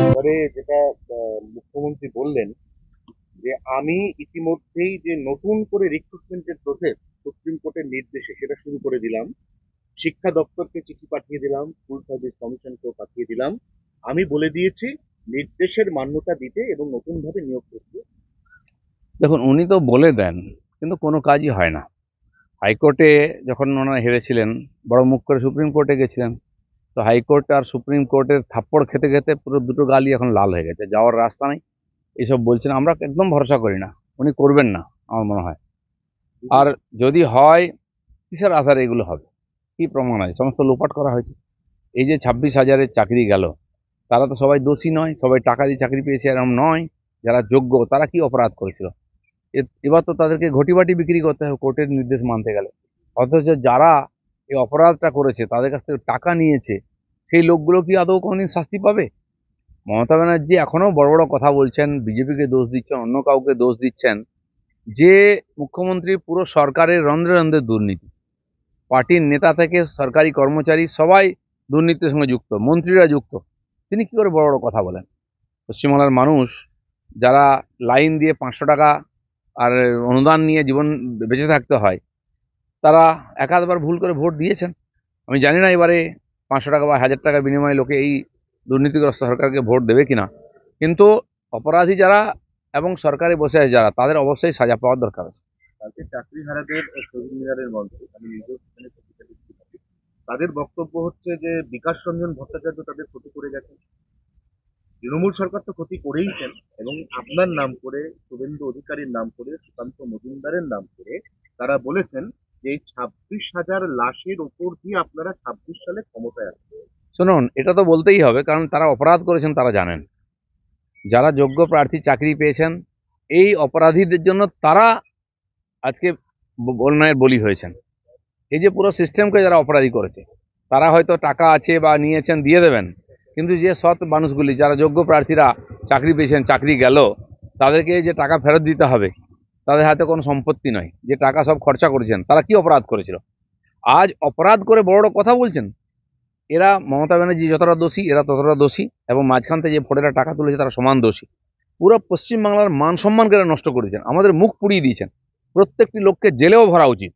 এবারে যেটা মুখ্যমন্ত্রী বললেন যে আমি ইতিমধ্যেই যে নতুন করে রিক্রুটমেন্টের প্রসেস সুপ্রিম কোর্টের নির্দেশে সেটা শুরু করে দিলাম। শিক্ষা দপ্তরকে চিঠি পাঠিয়ে দিলাম, স্কুল সার্ভিস কমিশনকেও পাঠিয়ে দিলাম। আমি বলে দিয়েছি নির্দেশের মান্যতা দিতে এবং নতুন ভাবে নিয়োগ করতে। দেখুন, উনি তো বলে দেন, কিন্তু কোনো কাজই হয় না। হাইকোর্টে যখন ওনারা হেরেছিলেন, বড় মুখ করে সুপ্রিম কোর্টে গেছিলেন। তো হাইকোর্ট আর সুপ্রিম কোর্টের থাপ্পড় খেতে খেতে পুরো দুটো গালই এখন লাল হয়ে গেছে, যাওয়ার রাস্তা নেই। এইসব বলছেন, আমরা একদম ভরসা করি না, উনি করবেন না আমার মনে হয়। আর যদি হয়, কিসের আধারে এগুলো হবে? কি প্রমাণ আছে? সমস্ত লোপাট করা হয়েছে। এই যে 26,000-এর চাকরি গেল, তারা তো সবাই দোষী নয়, সবাই টাকা দিয়ে চাকরি পেয়েছে এরকম নয়। যারা যোগ্য তারা কি অপরাধ করেছিল? এবার তো তাদেরকে ঘটিবাটি বিক্রি করতে হবে কোর্টের নির্দেশ মানতে গেলে। অথচ যারা এই অপরাধটা করেছে, তাদের কাছ থেকে টাকা নিয়েছে, সেই লোকগুলো কি আদৌ কোনোদিন শাস্তি পাবে? মমতা ব্যানার্জি এখনো বড় বড় কথা বলছেন, বিজেপিকে দোষ দিচ্ছেন, অন্য কাউকে দোষ দিচ্ছেন। যে মুখ্যমন্ত্রী পুরো সরকারের রন্ধ্রে রন্ধ্রে দুর্নীতি, পার্টির নেতা থেকে সরকারি কর্মচারী সবাই দুর্নীতির সঙ্গে যুক্ত, মন্ত্রীরা যুক্ত, তিনি কি করে বড় বড় কথা বলেন? পশ্চিমবাংলার মানুষ যারা লাইন দিয়ে 500 টাকা আর অনুদান নিয়ে জীবন বেঁচে থাকতে হয়, তারা একাধবার ভুল করে ভোট দিয়েছেন। আমি জানি না এবারে 500 টাকা বা 1000 টাকার বিনিময়ে লোকে এই দুর্নীতিগ্রস্ত সরকারকে ভোট দেবে কিনা, কিন্তু অপরাধী যারা এবং সরকারে বসে আছে যারা, তাদের অবশ্যই সাজা পাওয়ার দরকার আছে। কালকে চাকরিহারাদের শহীদ মিনারের মঞ্চে আমি নিজেও সেখানে পত্রিকা দেখতে পাচ্ছি। তাদের বক্তব্য হচ্ছে যে বিকাশ রঞ্জন ভট্টাচার্য তাদের ক্ষতি করে গেছেন, তৃণমূল সরকার তো ক্ষতি করেইছেন, এবং আপনার নাম করে, শুভেন্দু অধিকারীর নাম করে, সুকান্ত মজুমদারের নাম করে তারা বলেছেন যে এই 26,000 লাশের ওপর দিয়ে আপনারা 26 সালে ক্ষমতায় আসবেন। শুনুন, এটা তো বলতেই হবে, কারণ তারা অপরাধ করেছেন তারা জানেন। যারা যোগ্য প্রার্থী চাকরি পেয়েছেন, এই অপরাধীদের জন্য তারা আজকে অন্যায়ের বলি হয়েছেন। এই যে পুরো সিস্টেমকে যারা অপরাধী করেছে, তারা হয়তো টাকা আছে বা নিয়েছেন, দিয়ে দেবেন, কিন্তু যে সৎ মানুষগুলি, যারা যোগ্য প্রার্থীরা চাকরি পেয়েছেন, চাকরি গেল, তাদেরকে যে টাকা ফেরত দিতে হবে, তাদের হাতে কোনো সম্পত্তি নয়, যে টাকা সব খরচা করেছেন, তারা কি অপরাধ করেছিল? আজ অপরাধ করে বড় বড় কথা বলছেন। এরা, মমতা ব্যানার্জি যতটা দোষী, এরা ততটা দোষী, এবং মাঝখান থেকে যে ফোটেরা টাকা তুলেছে তারা সমান দোষী। পুরো পশ্চিমবাংলার মান সম্মানকে এরা নষ্ট করেছেন, আমাদের মুখ পুড়িয়ে দিয়েছেন। প্রত্যেকটি লোককে জেলেও ভরা উচিত।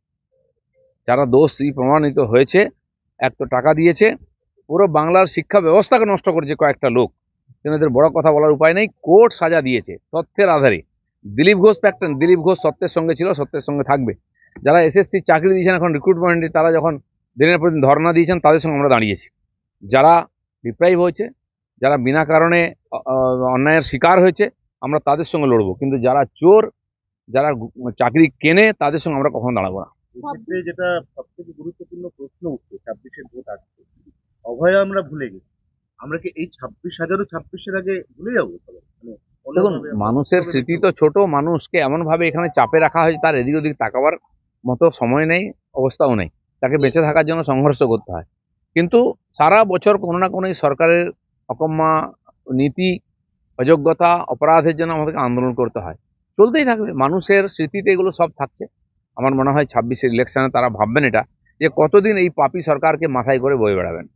যারা দোষী প্রমাণিত হয়েছে, এক তো টাকা দিয়েছে, পুরো বাংলার শিক্ষা ব্যবস্থাকে নষ্ট করেছে কয়েকটা লোক, কিন্তু এদের বড় কথা বলার উপায় নেই। কোর্ট সাজা দিয়েছে তথ্যের আধারে। দিলীপ ঘোষ প্যাক্টেন, দিলীপ ঘোষ সত্যের সঙ্গে ছিল, সত্যের সঙ্গে থাকবে। যারা এসএসসি চাকরি দিয়েছেন এখন রিক্রুটমেন্টে, তারা যখন দিনের পর দিন ধর্ণা দিয়েছেন, তাদের সঙ্গে আমরা দাঁড়িয়েছি। যারা ডিপ্রাইভ হয়েছে, যারা বিনা কারণে অন্যায়ের শিকার হয়েছে, আমরা তাদের সঙ্গে লড়বো, কিন্তু যারা চোর, যারা চাকরি কেনে, তাদের সঙ্গে আমরা কখনো দাঁড়াবো না। এক্ষেত্রে যেটা সব থেকে গুরুত্বপূর্ণ প্রশ্ন উঠছে, 26-এর ভোট আসছে, অভয় আমরা ভুলে গেছি, আমরা কি এই 26,000ও 26-এর আগে ভুলে যাবো? দেখুন, মানুষের স্মৃতি তো ছোট, মানুষকে এমন ভাবে এখানে চাপে রাখা হয়েছে, তার এদিক ওদিক তাকাবার মতো সময় নেই, অবস্থাও নেই। তাকে বেঁচে থাকার জন্য সংঘর্ষ করতে হয়। কিন্তু সারা বছর কোনো না কোনো এই সরকারের অকম্যা নীতি, অযোগ্যতা, অপরাধের জন্য আমাদেরকে আন্দোলন করতে হয়। চলতেই থাকবে, মানুষের স্মৃতিতে এগুলো সব থাকছে। আমার মনে হয় 26-এর ইলেকশনে তারা ভাববেন এটা, যে কতদিন এই পাপী সরকারকে মাথায় করে বয়ে বেড়াবেন।